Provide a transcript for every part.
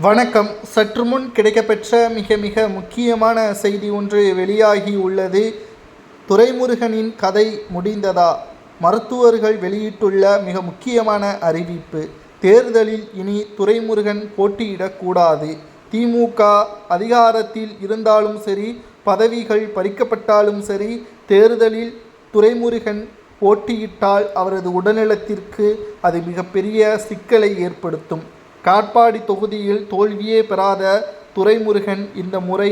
வணக்கம். சற்று முன் கிடைக்கப்பெற்ற மிக முக்கியமான செய்தி ஒன்று வெளியாகி உள்ளது. துரைமுருகனின் கதை முடிந்ததா? மருத்துவர்கள் வெளியிட்டுள்ள மிக முக்கியமான அறிவிப்பு. தேர்தலில் இனி துரைமுருகன் போட்டியிடக்கூடாது. திமுக அதிகாரத்தில் இருந்தாலும் சரி, பதவிகள் பறிக்கப்பட்டாலும் சரி, தேர்தலில் துரைமுருகன் போட்டியிட்டால் அவரது உடல்நலத்திற்கு அது மிகப்பெரிய சிக்கலை ஏற்படுத்தும். காட்பாடி தொகுதியில் தோல்வியே பெறாத துரைமுருகன் இந்த முறை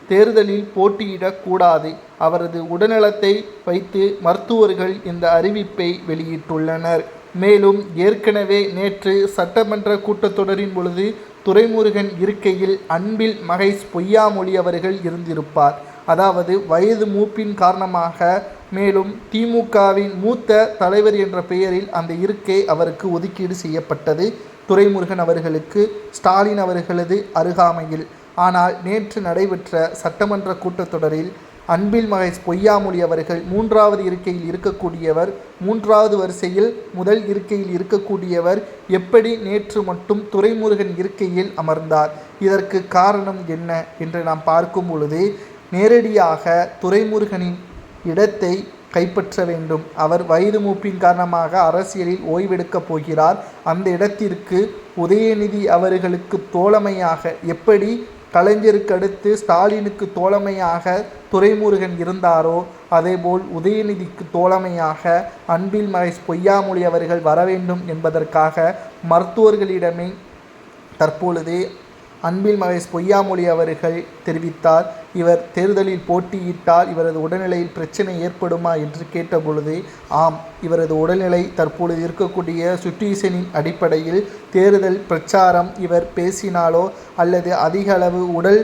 தேர்தலில் போட்டியிடக்கூடாது. அவரது உடல்நலத்தை வைத்து மருத்துவர்கள் இந்த அறிவிப்பை வெளியிட்டுள்ளனர். மேலும் ஏற்கனவே நேற்று சட்டமன்ற கூட்டத்தொடரின் பொழுது துரைமுருகன் இருக்கையில் அன்பில் மகேஷ் பொய்யாமொழி அவர்கள் இருந்திருப்பார். அதாவது வயது மூப்பின் காரணமாக, மேலும் திமுகவின் மூத்த தலைவர் என்ற பெயரில் அந்த இருக்கை அவருக்கு ஒதுக்கீடு செய்யப்பட்டது, துரைமுருகன் அவர்களுக்கு ஸ்டாலின் அவர்களது அருகாமையில். ஆனால் நேற்று நடைபெற்ற சட்டமன்ற கூட்டத்தொடரில் அன்பில் மகேஷ் பொய்யாமொழி அவர்கள் 3வது இருக்கையில் இருக்கக்கூடியவர், 3வது வரிசையில் முதல் இருக்கையில் இருக்கக்கூடியவர் எப்படி நேற்று மட்டும் துரைமுருகன் இருக்கையில் அமர்ந்தார்? இதற்கு காரணம் என்ன என்று நாம் பார்க்கும் பொழுது, நேரடியாக துரைமுருகனின் இடத்தை கைப்பற்ற வேண்டும். அவர் வயது மூப்பின் காரணமாக அரசியலில் ஓய்வெடுக்கப் போகிறார். அந்த இடத்திற்கு உதயநிதி அவர்களுக்கு தோழமையாக, எப்படி கலைஞருக்கு அடுத்து ஸ்டாலினுக்கு தோழமையாக துரைமுருகன் இருந்தாரோ, அதேபோல் உதயநிதிக்கு தோழமையாக அன்பில் மகேஷ் பொய்யாமொழி அவர்கள் வர வேண்டும் என்பதற்காக மருத்துவர்களிடமே தற்பொழுது அன்பில் மகேஷ் பொய்யாமொழி அவர்கள் தெரிவித்தார். இவர் தேர்தலில் போட்டியிட்டால் இவரது உடல்நிலையில் பிரச்சனை ஏற்படுமா என்று கேட்டபொழுது, ஆம், இவரது உடல்நிலை தற்பொழுது இருக்கக்கூடிய சுச்சுவேஷனின் அடிப்படையில் தேர்தல் பிரச்சாரம் இவர் பேசினாலோ அல்லது அதிக அளவு உடல்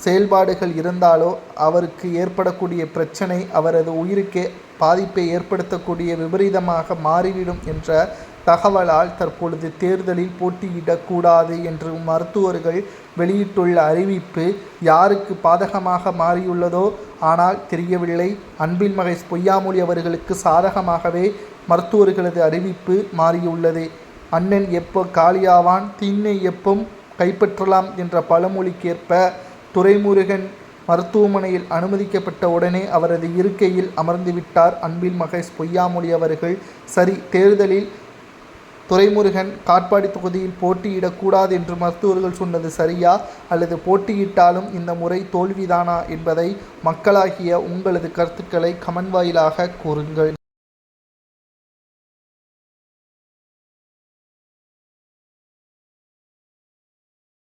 செயல்பாடுகள் இருந்தாலோ அவருக்கு ஏற்படக்கூடிய பிரச்சனை அவரது உயிருக்கே பாதிப்பை ஏற்படுத்தக்கூடிய விபரீதமாக மாறிவிடும் என்ற தகவலால் தற்பொழுது தேர்தலில் போட்டியிடக்கூடாது என்று மருத்துவர்கள் வெளியிட்டுள்ள அறிவிப்பு யாருக்கு பாதகமாக மாறியுள்ளதோ ஆனால் தெரியவில்லை. அன்பில் மகேஷ் பொய்யாமொழி அவர்களுக்கு சாதகமாகவே மருத்துவர்களது அறிவிப்பு மாறியுள்ளது. அண்ணன் எப்போ காலியாவான், திண்ணை எப்போ கைப்பற்றலாம் என்ற பழமொழிக்கேற்ப துரைமுருகன் மருத்துவமனையில் அனுமதிக்கப்பட்ட உடனே அவரது இருக்கையில் அமர்ந்துவிட்டார் அன்பில் மகேஷ் பொய்யாமொழி அவர்கள். சரி, தேர்தலில் துரைமுருகன் காட்பாடி தொகுதியில் போட்டியிடக்கூடாது என்று மருத்துவர்கள் சொன்னது சரியா, அல்லது போட்டியிட்டாலும் இந்த முறை தோல்விதானா என்பதை மக்களாகிய உங்களது கருத்துக்களை கமெண்ட் வாயிலாக கூறுங்கள்.